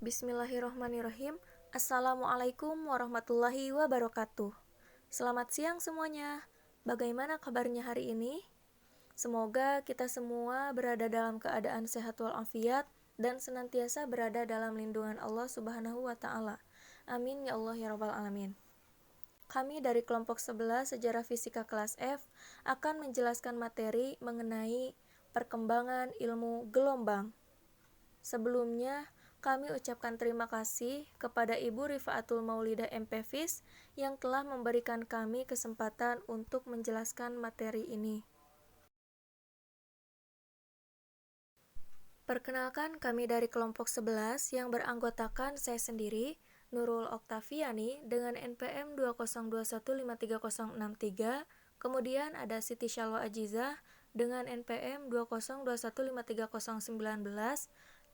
Bismillahirrohmanirrohim. Assalamualaikum warahmatullahi wabarakatuh. Selamat siang semuanya. Bagaimana kabarnya hari ini? Semoga kita semua berada dalam keadaan sehat walafiat dan senantiasa berada dalam lindungan Allah Subhanahu wa Ta'ala. Amin ya Allah ya Rabbal Alamin. Kami dari kelompok 11 Sejarah Fisika kelas F akan menjelaskan materi mengenai perkembangan ilmu gelombang. Sebelumnya, kami ucapkan terima kasih kepada Ibu Rifaatul Maulidah MPFIS yang telah memberikan kami kesempatan untuk menjelaskan materi ini. Perkenalkan, kami dari kelompok 11 yang beranggotakan saya sendiri, Nurul Oktaviani dengan NPM 202153063, kemudian ada Siti Syalwa Ajizah dengan NPM 202153019,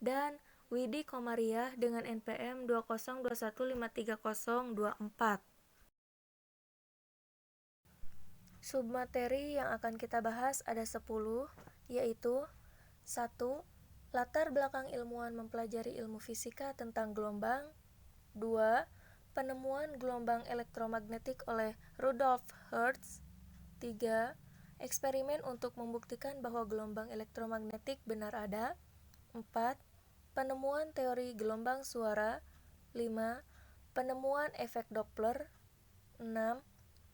dan Widi Komariah dengan NPM 202153024. Submateri yang akan kita bahas ada 10, yaitu 1. Latar belakang ilmuwan mempelajari ilmu fisika tentang gelombang. 2. Penemuan gelombang elektromagnetik oleh Rudolf Hertz. 3. Eksperimen untuk membuktikan bahwa gelombang elektromagnetik benar ada. 4. Penemuan teori gelombang suara. 5. Penemuan efek Doppler. 6.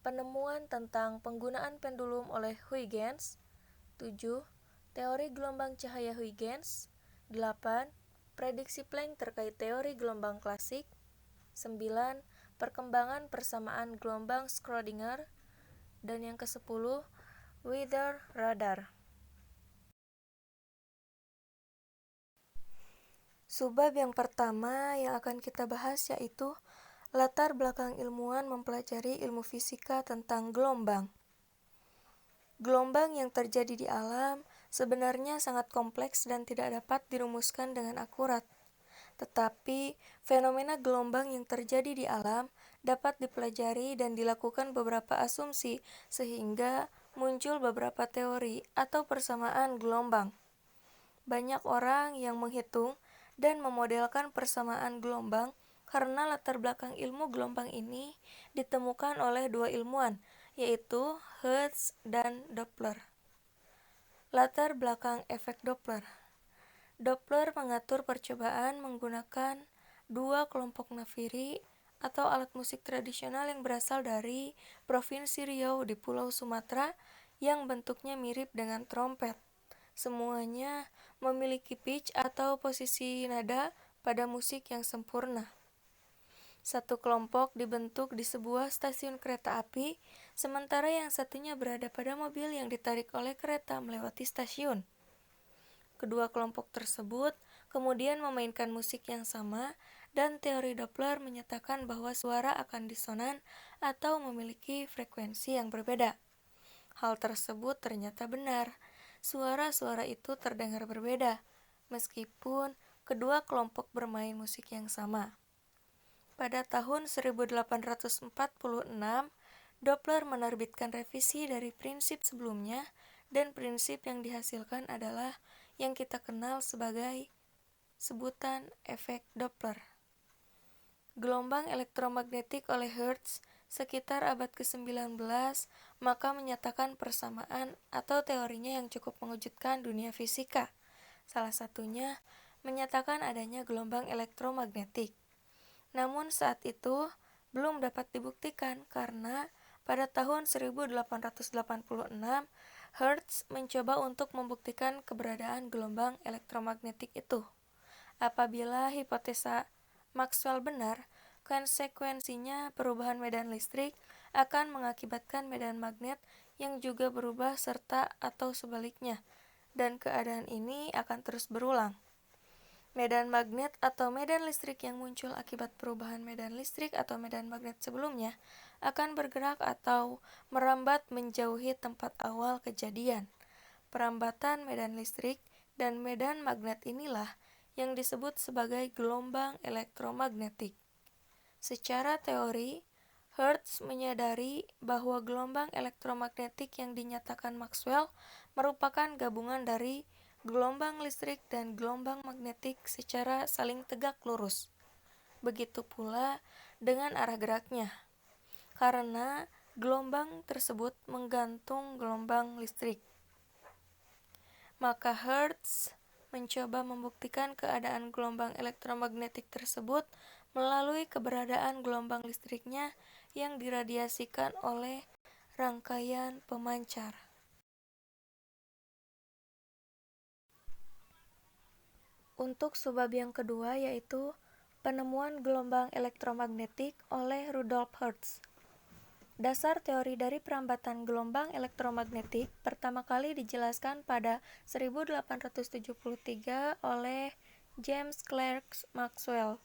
Penemuan tentang penggunaan pendulum oleh Huygens. 7. Teori gelombang cahaya Huygens. 8. Prediksi Planck terkait teori gelombang klasik. 9. Perkembangan persamaan gelombang Schrödinger. Dan yang ke-10, Weather Radar. Subbab yang pertama yang akan kita bahas yaitu latar belakang ilmuwan mempelajari ilmu fisika tentang gelombang. Gelombang yang terjadi di alam sebenarnya sangat kompleks dan tidak dapat dirumuskan dengan akurat. Tetapi, fenomena gelombang yang terjadi di alam dapat dipelajari dan dilakukan beberapa asumsi sehingga muncul beberapa teori atau persamaan gelombang. Banyak orang yang menghitung dan memodelkan persamaan gelombang karena latar belakang ilmu gelombang ini ditemukan oleh dua ilmuwan, yaitu Hertz dan Doppler. Latar belakang efek Doppler. Doppler mengatur percobaan menggunakan dua kelompok nafiri atau alat musik tradisional yang berasal dari Provinsi Riau di Pulau Sumatera yang bentuknya mirip dengan trompet. Semuanya memiliki pitch atau posisi nada pada musik yang sempurna. Satu kelompok dibentuk di sebuah stasiun kereta api, sementara yang satunya berada pada mobil yang ditarik oleh kereta melewati stasiun. Kedua kelompok tersebut kemudian memainkan musik yang sama, dan teori Doppler menyatakan bahwa suara akan disonan atau memiliki frekuensi yang berbeda. Hal tersebut ternyata benar. Suara-suara itu terdengar berbeda, meskipun kedua kelompok bermain musik yang sama. Pada tahun 1846, Doppler menerbitkan revisi dari prinsip sebelumnya, dan prinsip yang dihasilkan adalah yang kita kenal sebagai sebutan efek Doppler. Gelombang elektromagnetik oleh Hertz sekitar abad ke-19 maka menyatakan persamaan atau teorinya yang cukup mengejutkan dunia fisika. Salah satunya menyatakan adanya gelombang elektromagnetik. Namun saat itu belum dapat dibuktikan karena pada tahun 1886 Hertz mencoba untuk membuktikan keberadaan gelombang elektromagnetik itu. Apabila hipotesa Maxwell benar, konsekuensinya perubahan medan listrik akan mengakibatkan medan magnet yang juga berubah serta atau sebaliknya, dan keadaan ini akan terus berulang. Medan magnet atau medan listrik yang muncul akibat perubahan medan listrik atau medan magnet sebelumnya akan bergerak atau merambat menjauhi tempat awal kejadian. Perambatan medan listrik dan medan magnet inilah yang disebut sebagai gelombang elektromagnetik. Secara teori, Hertz menyadari bahwa gelombang elektromagnetik yang dinyatakan Maxwell merupakan gabungan dari gelombang listrik dan gelombang magnetik secara saling tegak lurus. Begitu pula dengan arah geraknya, karena gelombang tersebut menggantung gelombang listrik. Maka Hertz mencoba membuktikan keadaan gelombang elektromagnetik tersebut melalui keberadaan gelombang listriknya yang diradiasikan oleh rangkaian pemancar. Untuk subbab yang kedua yaitu penemuan gelombang elektromagnetik oleh Rudolf Hertz. Dasar teori dari perambatan gelombang elektromagnetik pertama kali dijelaskan pada 1873 oleh James Clerk Maxwell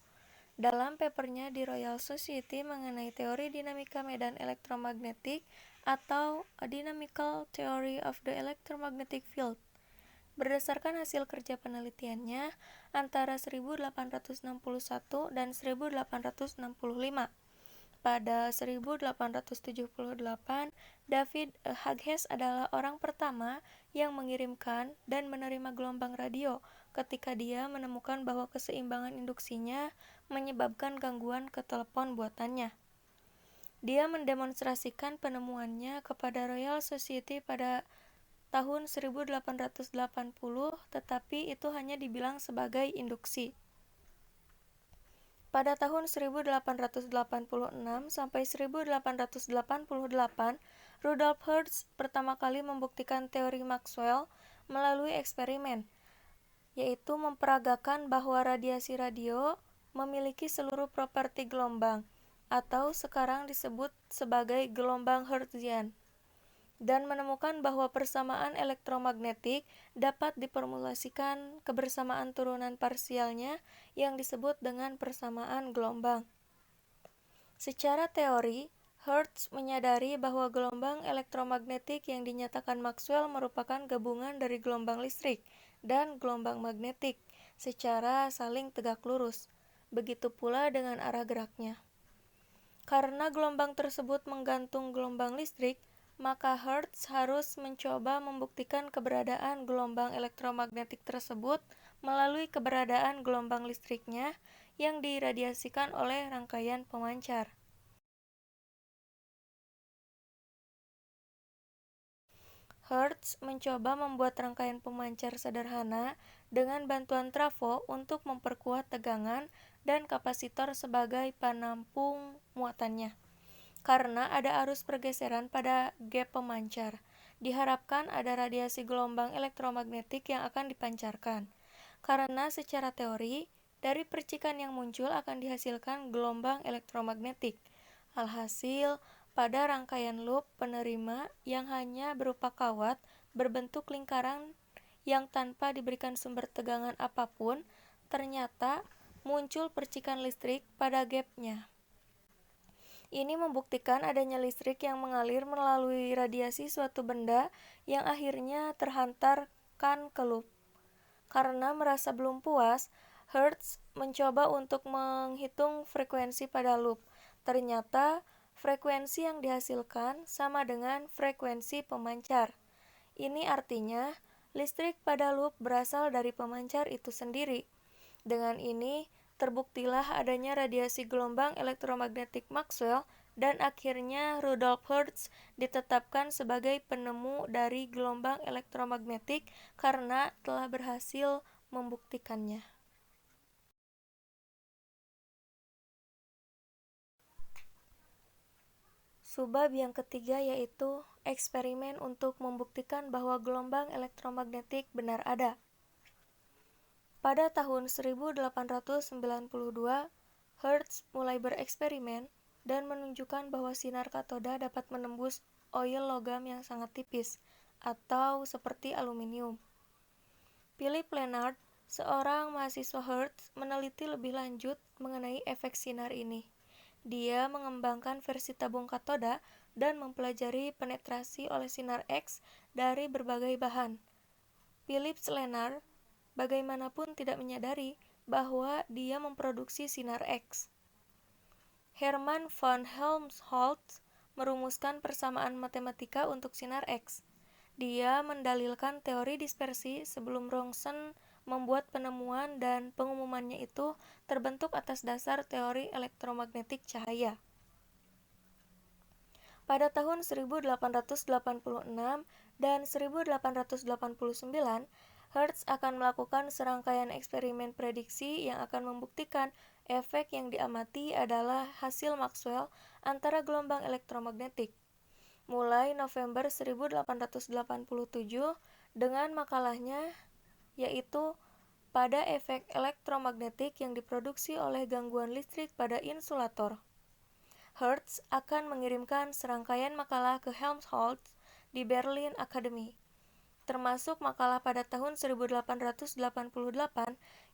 dalam papernya di Royal Society mengenai teori dinamika medan elektromagnetik atau A Dynamical Theory of the Electromagnetic Field. Berdasarkan hasil kerja penelitiannya antara 1861 dan 1865. Pada 1878, David Hughes adalah orang pertama yang mengirimkan dan menerima gelombang radio ketika dia menemukan bahwa keseimbangan induksinya menyebabkan gangguan ke telepon buatannya. Dia mendemonstrasikan penemuannya kepada Royal Society pada tahun 1880, tetapi itu hanya dibilang sebagai induksi. Pada tahun 1886 sampai 1888, Rudolf Hertz pertama kali membuktikan teori Maxwell melalui eksperimen, yaitu memperagakan bahwa radiasi radio memiliki seluruh properti gelombang, atau sekarang disebut sebagai gelombang Hertzian, dan menemukan bahwa persamaan elektromagnetik dapat diformulasikan kebersamaan turunan parsialnya yang disebut dengan persamaan gelombang. Secara teori, Hertz menyadari bahwa gelombang elektromagnetik yang dinyatakan Maxwell merupakan gabungan dari gelombang listrik dan gelombang magnetik secara saling tegak lurus. Begitu pula dengan arah geraknya. Karena gelombang tersebut menggantung gelombang listrik, maka Hertz harus mencoba membuktikan keberadaan gelombang elektromagnetik tersebut melalui keberadaan gelombang listriknya yang diradiasikan oleh rangkaian pemancar. Hertz mencoba membuat rangkaian pemancar sederhana dengan bantuan trafo untuk memperkuat tegangan dan kapasitor sebagai penampung muatannya. Karena ada arus pergeseran pada gap pemancar, diharapkan ada radiasi gelombang elektromagnetik yang akan dipancarkan. Karena secara teori, dari percikan yang muncul akan dihasilkan gelombang elektromagnetik. Alhasil, pada rangkaian loop penerima yang hanya berupa kawat berbentuk lingkaran yang tanpa diberikan sumber tegangan apapun, ternyata muncul percikan listrik pada gapnya. Ini membuktikan adanya listrik yang mengalir melalui radiasi suatu benda yang akhirnya terhantarkan ke loop. Karena merasa belum puas, Hertz mencoba untuk menghitung frekuensi pada loop. Ternyata frekuensi yang dihasilkan sama dengan frekuensi pemancar. Ini artinya listrik pada loop berasal dari pemancar itu sendiri. Dengan ini, terbuktilah adanya radiasi gelombang elektromagnetik Maxwell dan akhirnya Rudolf Hertz ditetapkan sebagai penemu dari gelombang elektromagnetik karena telah berhasil membuktikannya. Subbab yang ketiga yaitu eksperimen untuk membuktikan bahwa gelombang elektromagnetik benar ada. Pada tahun 1892, Hertz mulai bereksperimen dan menunjukkan bahwa sinar katoda dapat menembus oil logam yang sangat tipis, atau seperti aluminium. Philip Lenard, seorang mahasiswa Hertz, meneliti lebih lanjut mengenai efek sinar ini. Dia mengembangkan versi tabung katoda dan mempelajari penetrasi oleh sinar X dari berbagai bahan. Philip Lenard bagaimanapun tidak menyadari bahwa dia memproduksi sinar X. Hermann von Helmholtz merumuskan persamaan matematika untuk sinar X. Dia mendalilkan teori dispersi sebelum Roentgen membuat penemuan dan pengumumannya itu terbentuk atas dasar teori elektromagnetik cahaya. Pada tahun 1886 dan 1889, Hertz akan melakukan serangkaian eksperimen prediksi yang akan membuktikan efek yang diamati adalah hasil Maxwell antara gelombang elektromagnetik. Mulai November 1887 dengan makalahnya yaitu pada efek elektromagnetik yang diproduksi oleh gangguan listrik pada insulator. Hertz akan mengirimkan serangkaian makalah ke Helmholtz di Berlin Academy, termasuk makalah pada tahun 1888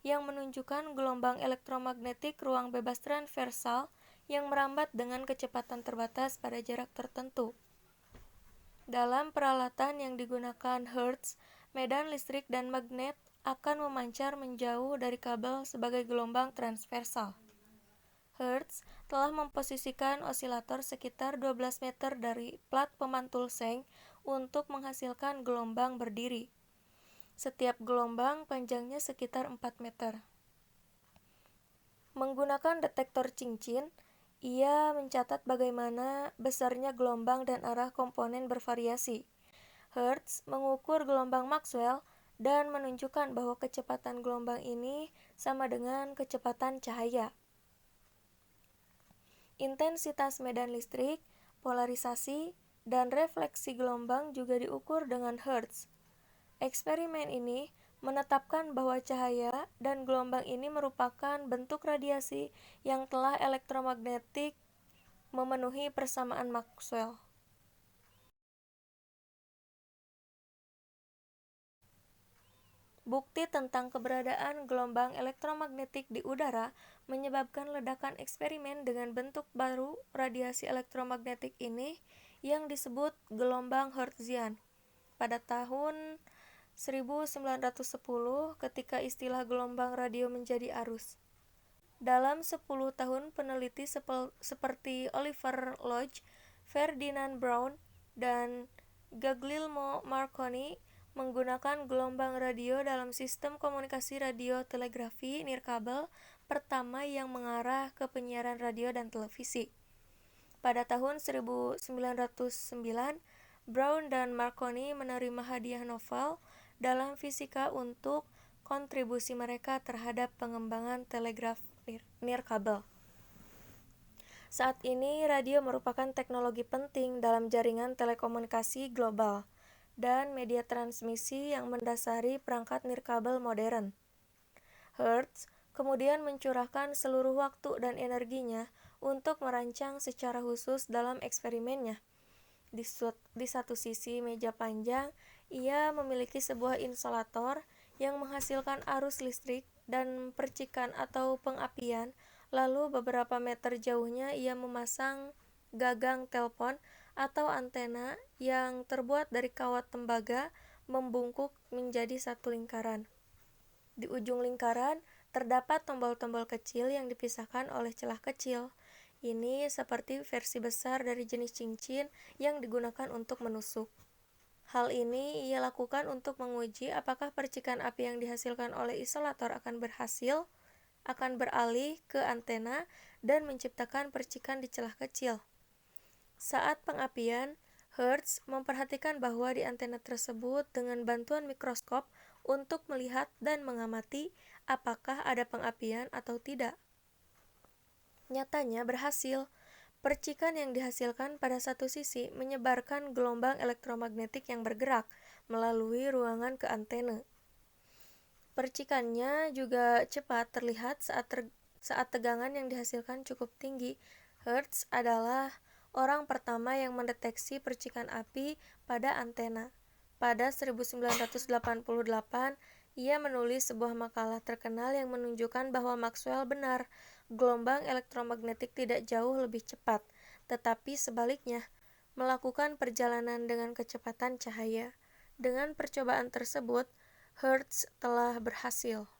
yang menunjukkan gelombang elektromagnetik ruang bebas transversal yang merambat dengan kecepatan terbatas pada jarak tertentu. Dalam peralatan yang digunakan Hertz, medan listrik dan magnet akan memancar menjauh dari kabel sebagai gelombang transversal. Hertz telah memposisikan osilator sekitar 12 meter dari plat pemantul seng untuk menghasilkan gelombang berdiri. Setiap gelombang panjangnya sekitar 4 meter. Menggunakan detektor cincin, ia mencatat bagaimana besarnya gelombang dan arah komponen bervariasi. Hertz mengukur gelombang Maxwell dan menunjukkan bahwa kecepatan gelombang ini sama dengan kecepatan cahaya. Intensitas medan listrik, polarisasi, dan refleksi gelombang juga diukur dengan Hertz. Eksperimen ini menetapkan bahwa cahaya dan gelombang ini merupakan bentuk radiasi yang telah elektromagnetik memenuhi persamaan Maxwell. Bukti tentang keberadaan gelombang elektromagnetik di udara menyebabkan ledakan eksperimen dengan bentuk baru radiasi elektromagnetik ini yang disebut gelombang Hertzian. Pada tahun 1910 ketika istilah gelombang radio menjadi arus. Dalam 10 tahun peneliti seperti Oliver Lodge, Ferdinand Braun, dan Guglielmo Marconi menggunakan gelombang radio dalam sistem komunikasi radio telegrafi nirkabel pertama yang mengarah ke penyiaran radio dan televisi. Pada tahun 1909, Braun dan Marconi menerima hadiah Nobel dalam fisika untuk kontribusi mereka terhadap pengembangan telegraf nirkabel. Saat ini, radio merupakan teknologi penting dalam jaringan telekomunikasi global dan media transmisi yang mendasari perangkat nirkabel modern. Hertz kemudian mencurahkan seluruh waktu dan energinya untuk merancang secara khusus dalam eksperimennya. Di satu sisi meja panjang, ia memiliki sebuah insulator yang menghasilkan arus listrik dan percikan atau pengapian, lalu beberapa meter jauhnya ia memasang gagang telepon atau antena yang terbuat dari kawat tembaga membungkuk menjadi satu lingkaran. Di ujung lingkaran terdapat tombol-tombol kecil yang dipisahkan oleh celah kecil. Ini seperti versi besar dari jenis cincin yang digunakan untuk menusuk. Hal ini ia lakukan untuk menguji apakah percikan api yang dihasilkan oleh isolator akan beralih ke antena dan menciptakan percikan di celah kecil. Saat pengapian, Hertz memperhatikan bahwa di antena tersebut dengan bantuan mikroskop untuk melihat dan mengamati apakah ada pengapian atau tidak. Nyatanya berhasil. Percikan yang dihasilkan pada satu sisi menyebarkan gelombang elektromagnetik yang bergerak melalui ruangan ke antena. Percikannya juga cepat terlihat saat tegangan yang dihasilkan cukup tinggi. Hertz adalah orang pertama yang mendeteksi percikan api pada antena. Pada 1988, ia menulis sebuah makalah terkenal yang menunjukkan bahwa Maxwell benar. Gelombang elektromagnetik tidak jauh lebih cepat, tetapi sebaliknya, melakukan perjalanan dengan kecepatan cahaya. Dengan percobaan tersebut, Hertz telah berhasil.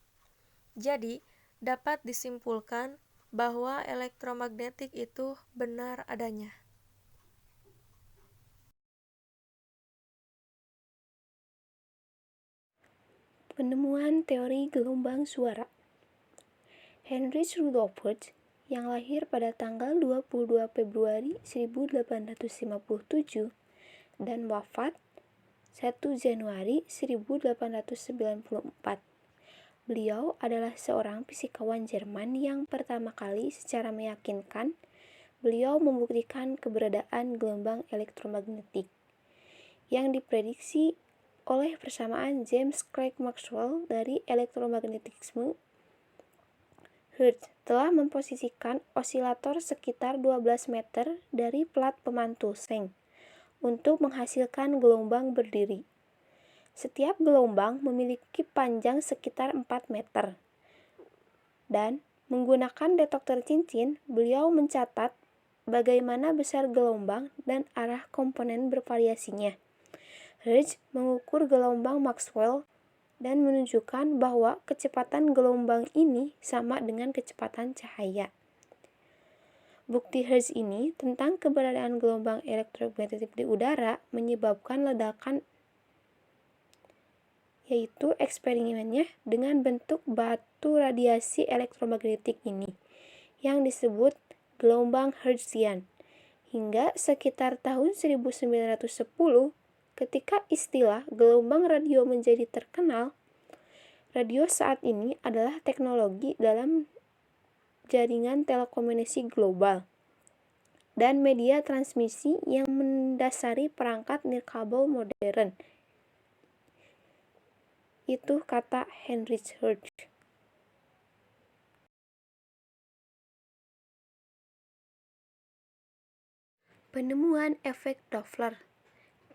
Jadi, dapat disimpulkan bahwa elektromagnetik itu benar adanya. Penemuan teori gelombang suara. Heinrich Rudolf Hertz, yang lahir pada tanggal 22 Februari 1857 dan wafat 1 Januari 1894. Beliau adalah seorang fisikawan Jerman yang pertama kali secara meyakinkan beliau membuktikan keberadaan gelombang elektromagnetik yang diprediksi oleh persamaan James Clerk Maxwell dari elektromagnetisme. Hertz telah memposisikan osilator sekitar 12 meter dari plat pemantul seng untuk menghasilkan gelombang berdiri. Setiap gelombang memiliki panjang sekitar 4 meter. Dan menggunakan detektor cincin, beliau mencatat bagaimana besar gelombang dan arah komponen bervariasinya. Hertz mengukur gelombang Maxwell dan menunjukkan bahwa kecepatan gelombang ini sama dengan kecepatan cahaya. Bukti Hertz ini tentang keberadaan gelombang elektromagnetik di udara menyebabkan ledakan, yaitu eksperimennya dengan bentuk batu radiasi elektromagnetik ini, yang disebut gelombang Hertzian. Hingga sekitar tahun 1910, ketika istilah gelombang radio menjadi terkenal, radio saat ini adalah teknologi dalam jaringan telekomunikasi global dan media transmisi yang mendasari perangkat nirkabel modern. Itu kata Heinrich Hertz. Penemuan efek Doppler.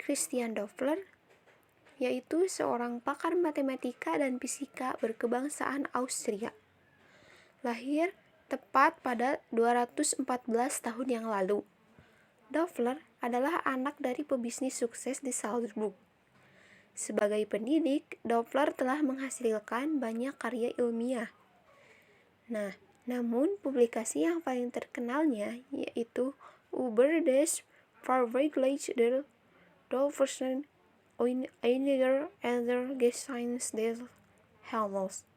Christian Doppler, yaitu seorang pakar matematika dan fisika berkebangsaan Austria. Lahir tepat pada 214 tahun yang lalu. Doppler adalah anak dari pebisnis sukses di Salzburg. Sebagai pendidik, Doppler telah menghasilkan banyak karya ilmiah. Namun publikasi yang paling terkenalnya yaitu Über das Verweigerliche der Dopplerschen einiger anderer Gescheins des Himmels,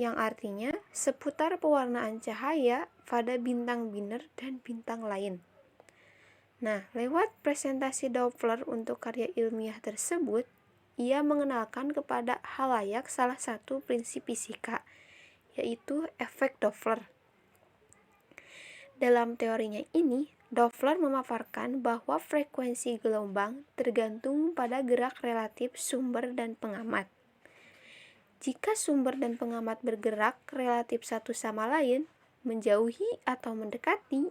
yang artinya seputar pewarnaan cahaya pada bintang biner dan bintang lain. Lewat presentasi Doppler untuk karya ilmiah tersebut, ia mengenalkan kepada khalayak salah satu prinsip fisika, yaitu efek Doppler. Dalam teorinya ini, Doppler memaparkan bahwa frekuensi gelombang tergantung pada gerak relatif sumber dan pengamat. Jika sumber dan pengamat bergerak relatif satu sama lain, menjauhi atau mendekati,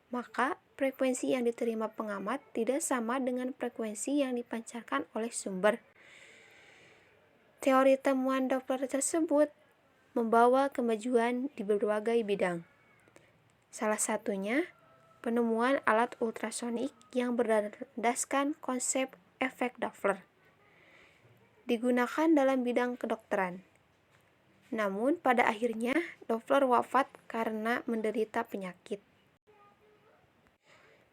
maka frekuensi yang diterima pengamat tidak sama dengan frekuensi yang dipancarkan oleh sumber. Teori temuan Doppler tersebut membawa kemajuan di berbagai bidang. Salah satunya, penemuan alat ultrasonik yang berdasarkan konsep efek Doppler digunakan dalam bidang kedokteran. Namun pada akhirnya Doppler wafat karena menderita penyakit.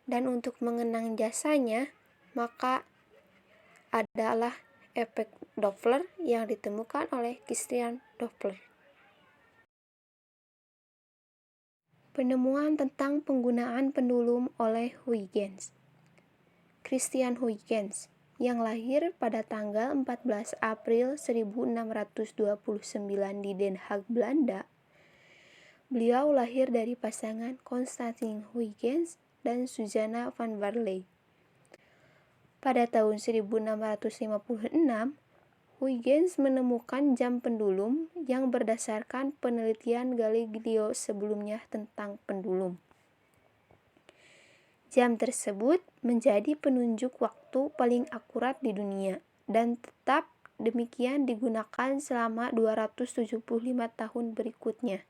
Dan untuk mengenang jasanya, maka adalah efek Doppler yang ditemukan oleh Christian Doppler. Penemuan tentang penggunaan pendulum oleh Huygens. Christian Huygens, yang lahir pada tanggal 14 April 1629 di Den Haag, Belanda. Beliau lahir dari pasangan Constantijn Huygens dan Susanna van Baarle. Pada tahun 1656, Huygens menemukan jam pendulum yang berdasarkan penelitian Galileo sebelumnya tentang pendulum. Jam tersebut menjadi penunjuk waktu paling akurat di dunia dan tetap demikian digunakan selama 275 tahun berikutnya.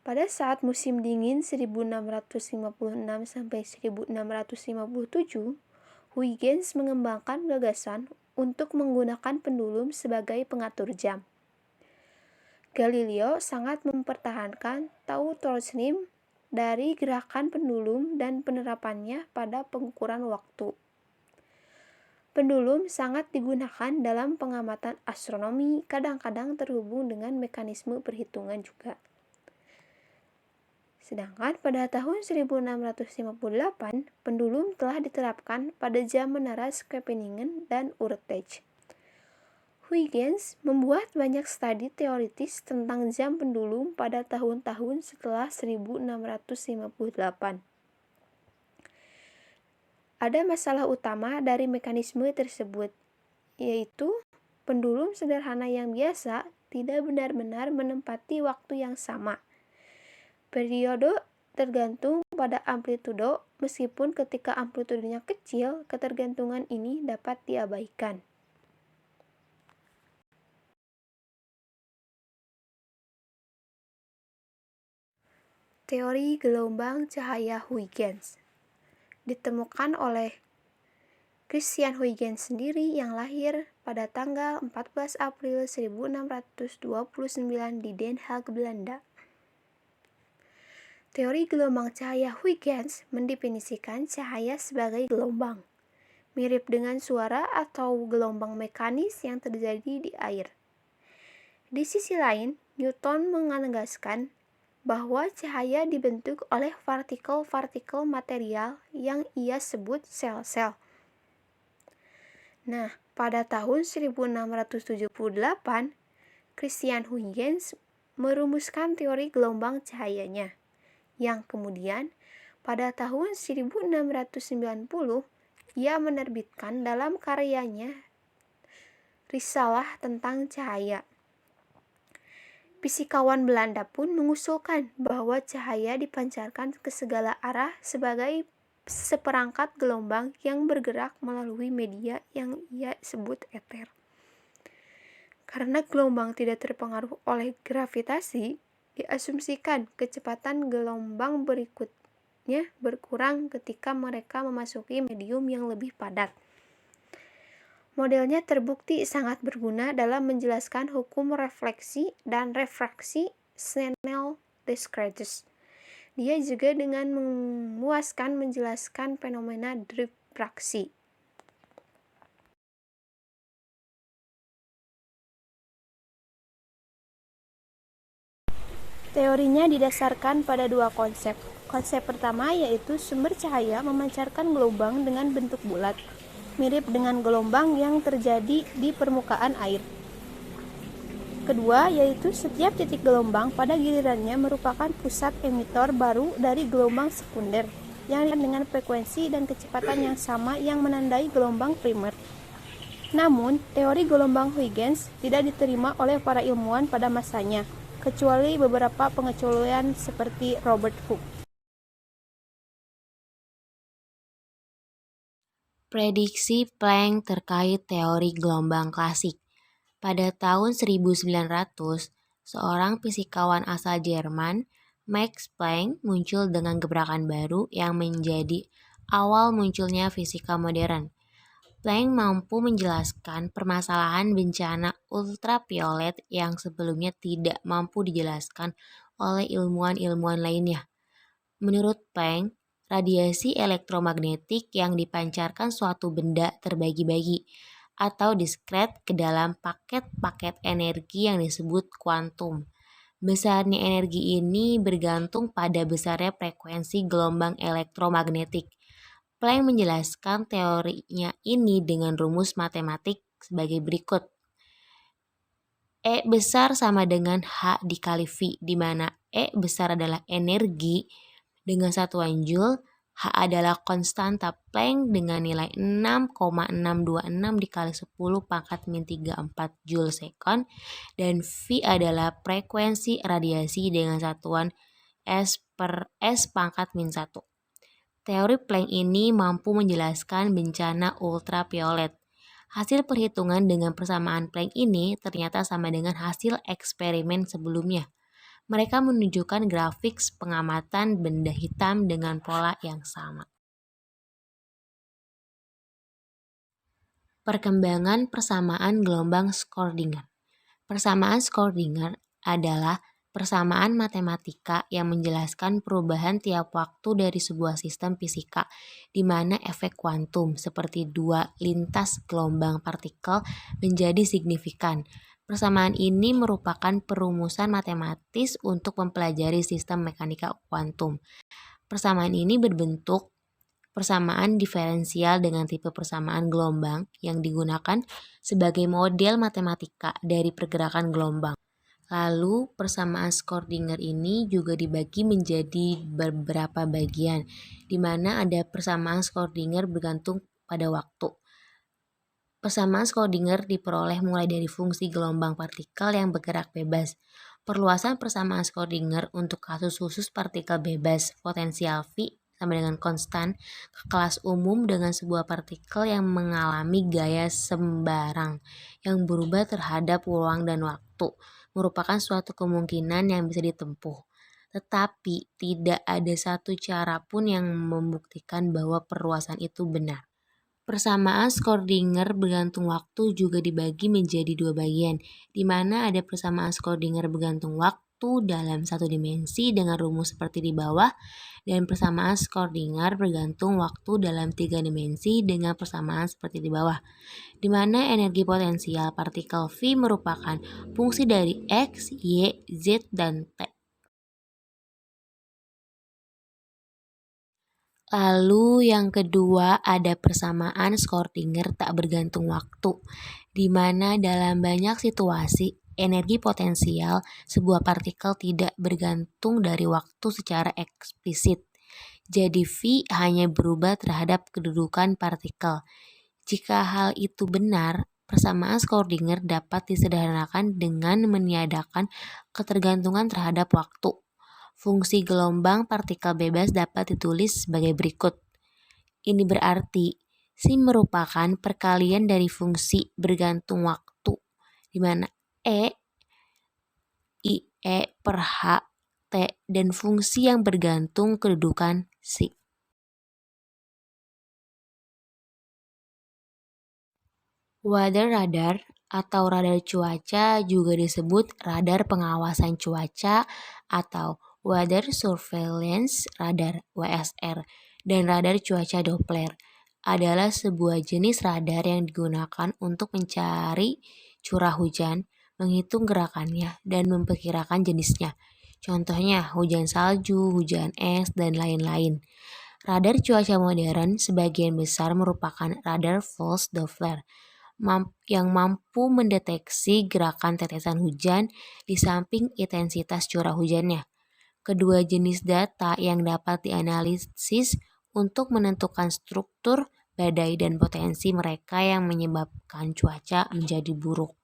Pada saat musim dingin 1656 sampai 1657, Huygens mengembangkan gagasan untuk menggunakan pendulum sebagai pengatur jam. Galileo sangat mempertahankan tau torsium dari gerakan pendulum dan penerapannya pada pengukuran waktu. Pendulum sangat digunakan dalam pengamatan astronomi, kadang-kadang terhubung dengan mekanisme perhitungan juga. Sedangkan pada tahun 1658, pendulum telah diterapkan pada jam menara Scheveningen dan Urtecht. Huygens membuat banyak studi teoritis tentang jam pendulum pada tahun-tahun setelah 1658. Ada masalah utama dari mekanisme tersebut, yaitu pendulum sederhana yang biasa tidak benar-benar menempati waktu yang sama. Periode tergantung pada amplitudo, meskipun ketika amplitudenya kecil, ketergantungan ini dapat diabaikan. Teori gelombang cahaya Huygens ditemukan oleh Christian Huygens sendiri yang lahir pada tanggal 14 April 1629 di Den Haag, Belanda. Teori gelombang cahaya Huygens mendefinisikan cahaya sebagai gelombang, mirip dengan suara atau gelombang mekanis yang terjadi di air. Di sisi lain, Newton menegaskan bahwa cahaya dibentuk oleh partikel-partikel material yang ia sebut sel-sel. Nah, pada tahun 1678, Christian Huygens merumuskan teori gelombang cahayanya, yang kemudian pada tahun 1690 ia menerbitkan dalam karyanya Risalah tentang Cahaya. Fisikawan Belanda pun mengusulkan bahwa cahaya dipancarkan ke segala arah sebagai seperangkat gelombang yang bergerak melalui media yang ia sebut eter. Karena gelombang tidak terpengaruh oleh gravitasi, diasumsikan kecepatan gelombang berikutnya berkurang ketika mereka memasuki medium yang lebih padat. Modelnya terbukti sangat berguna dalam menjelaskan hukum refleksi dan refraksi Snell-Descartes. Dia juga dengan memuaskan menjelaskan fenomena diffraksi. Teorinya didasarkan pada dua konsep. Konsep pertama yaitu sumber cahaya memancarkan gelombang dengan bentuk bulat, mirip dengan gelombang yang terjadi di permukaan air. Kedua yaitu setiap titik gelombang pada gilirannya merupakan pusat emitor baru dari gelombang sekunder yang dengan frekuensi dan kecepatan yang sama yang menandai gelombang primer. Namun, teori gelombang Huygens tidak diterima oleh para ilmuwan pada masanya, kecuali beberapa pengecualian seperti Robert Hooke. Prediksi Planck terkait teori gelombang klasik. Pada tahun 1900, seorang fisikawan asal Jerman, Max Planck, muncul dengan gebrakan baru yang menjadi awal munculnya fisika modern. Planck mampu menjelaskan permasalahan bencana ultraviolet yang sebelumnya tidak mampu dijelaskan oleh ilmuwan-ilmuwan lainnya. Menurut Planck, radiasi elektromagnetik yang dipancarkan suatu benda terbagi-bagi atau diskret ke dalam paket-paket energi yang disebut kuantum. Besarnya energi ini bergantung pada besarnya frekuensi gelombang elektromagnetik. Planck menjelaskan teorinya ini dengan rumus matematik sebagai berikut. E besar sama dengan H dikali V, di mana E besar adalah energi dengan satuan Joule, H adalah konstanta Planck dengan nilai 6,626 dikali 10 pangkat min 34 Joule sekon, dan V adalah frekuensi radiasi dengan satuan S per S pangkat min 1. Teori Planck ini mampu menjelaskan bencana ultraviolet. Hasil perhitungan dengan persamaan Planck ini ternyata sama dengan hasil eksperimen sebelumnya. Mereka menunjukkan grafik pengamatan benda hitam dengan pola yang sama. Perkembangan persamaan gelombang Schrödinger. Persamaan Schrödinger adalah persamaan matematika yang menjelaskan perubahan tiap waktu dari sebuah sistem fisika, di mana efek kuantum seperti dua lintas gelombang partikel menjadi signifikan. Persamaan ini merupakan perumusan matematis untuk mempelajari sistem mekanika kuantum. Persamaan ini berbentuk persamaan diferensial dengan tipe persamaan gelombang yang digunakan sebagai model matematika dari pergerakan gelombang. Lalu persamaan Schrödinger ini juga dibagi menjadi beberapa bagian, di mana ada persamaan Schrödinger bergantung pada waktu. Persamaan Schrödinger diperoleh mulai dari fungsi gelombang partikel yang bergerak bebas. Perluasan persamaan Schrödinger untuk kasus khusus partikel bebas potensial V sama dengan konstan ke kelas umum dengan sebuah partikel yang mengalami gaya sembarang yang berubah terhadap ruang dan waktu merupakan suatu kemungkinan yang bisa ditempuh. Tetapi tidak ada satu cara pun yang membuktikan bahwa perluasan itu benar. Persamaan Schrödinger bergantung waktu juga dibagi menjadi dua bagian, di mana ada persamaan Schrödinger bergantung waktu dalam satu dimensi dengan rumus seperti di bawah, dan persamaan Schrödinger bergantung waktu dalam tiga dimensi dengan persamaan seperti di bawah, di mana energi potensial partikel V merupakan fungsi dari X, Y, Z, dan T. Lalu yang kedua ada persamaan Schrödinger tak bergantung waktu, di mana dalam banyak situasi energi potensial sebuah partikel tidak bergantung dari waktu secara eksplisit. Jadi V hanya berubah terhadap kedudukan partikel. Jika hal itu benar, persamaan Schrödinger dapat disederhanakan dengan meniadakan ketergantungan terhadap waktu. Fungsi gelombang partikel bebas dapat ditulis sebagai berikut. Ini berarti sin merupakan perkalian dari fungsi bergantung waktu, di mana I per H, T, dan fungsi yang bergantung kedudukan si. Weather radar atau radar cuaca juga disebut radar pengawasan cuaca atau Weather Surveillance Radar (WSR) dan radar cuaca Doppler adalah sebuah jenis radar yang digunakan untuk mencari curah hujan, menghitung gerakannya, dan memperkirakan jenisnya. Contohnya hujan salju, hujan es, dan lain-lain. Radar cuaca modern sebagian besar merupakan radar false Doppler yang mampu mendeteksi gerakan tetesan hujan di samping intensitas curah hujannya. Kedua jenis data yang dapat dianalisis untuk menentukan struktur badai dan potensi mereka yang menyebabkan cuaca menjadi buruk.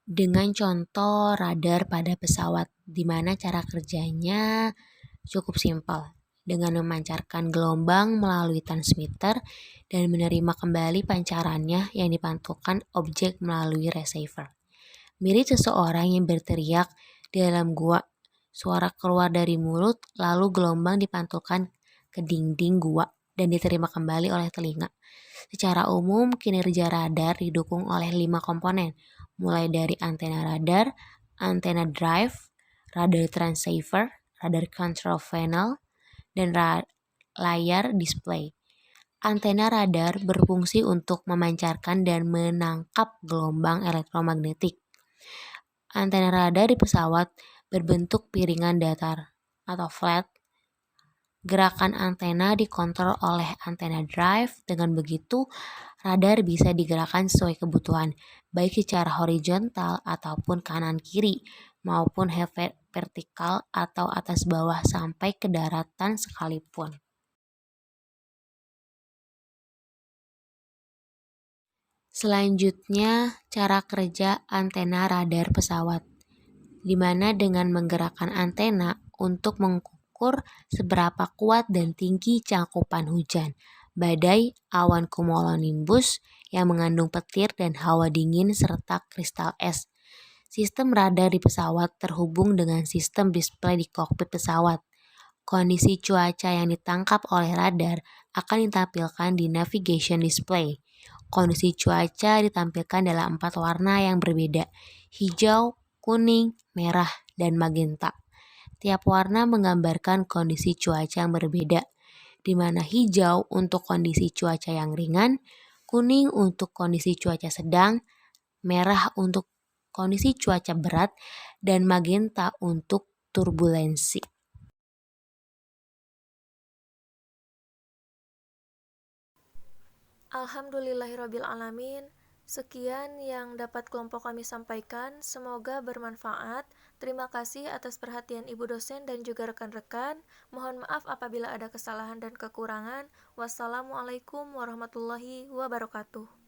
Dengan contoh radar pada pesawat, di mana cara kerjanya cukup simpel, dengan memancarkan gelombang melalui transmitter dan menerima kembali pancarannya yang dipantulkan objek melalui receiver. Mirip seseorang yang berteriak di dalam gua, suara keluar dari mulut lalu gelombang dipantulkan ke dinding gua dan diterima kembali oleh telinga. Secara umum, kinerja radar didukung oleh 5 komponen, mulai dari antena radar, antena drive, radar transceiver, radar control panel, dan layar display. Antena radar berfungsi untuk memancarkan dan menangkap gelombang elektromagnetik. Antena radar di pesawat berbentuk piringan datar atau flat. Gerakan antena dikontrol oleh antena drive. Dengan begitu, radar bisa digerakkan sesuai kebutuhan, baik secara horizontal ataupun kanan kiri, maupun vertikal atau atas bawah sampai ke daratan sekalipun. Selanjutnya, cara kerja antena radar pesawat, di mana dengan menggerakkan antena untuk mengukur seberapa kuat dan tinggi cakupan hujan, badai, awan cumulonimbus yang mengandung petir dan hawa dingin serta kristal es. Sistem radar di pesawat terhubung dengan sistem display di kokpit pesawat. Kondisi cuaca yang ditangkap oleh radar akan ditampilkan di navigation display. Kondisi cuaca ditampilkan dalam 4 warna yang berbeda: hijau, kuning, merah, dan magenta. Tiap warna menggambarkan kondisi cuaca yang berbeda, di mana hijau untuk kondisi cuaca yang ringan, kuning untuk kondisi cuaca sedang, merah untuk kondisi cuaca berat, dan magenta untuk turbulensi. Alhamdulillahirrabbilalamin. Sekian yang dapat kelompok kami sampaikan. Semoga bermanfaat. Terima kasih atas perhatian Ibu dosen dan juga rekan-rekan. Mohon maaf apabila ada kesalahan dan kekurangan. Wassalamualaikum warahmatullahi wabarakatuh.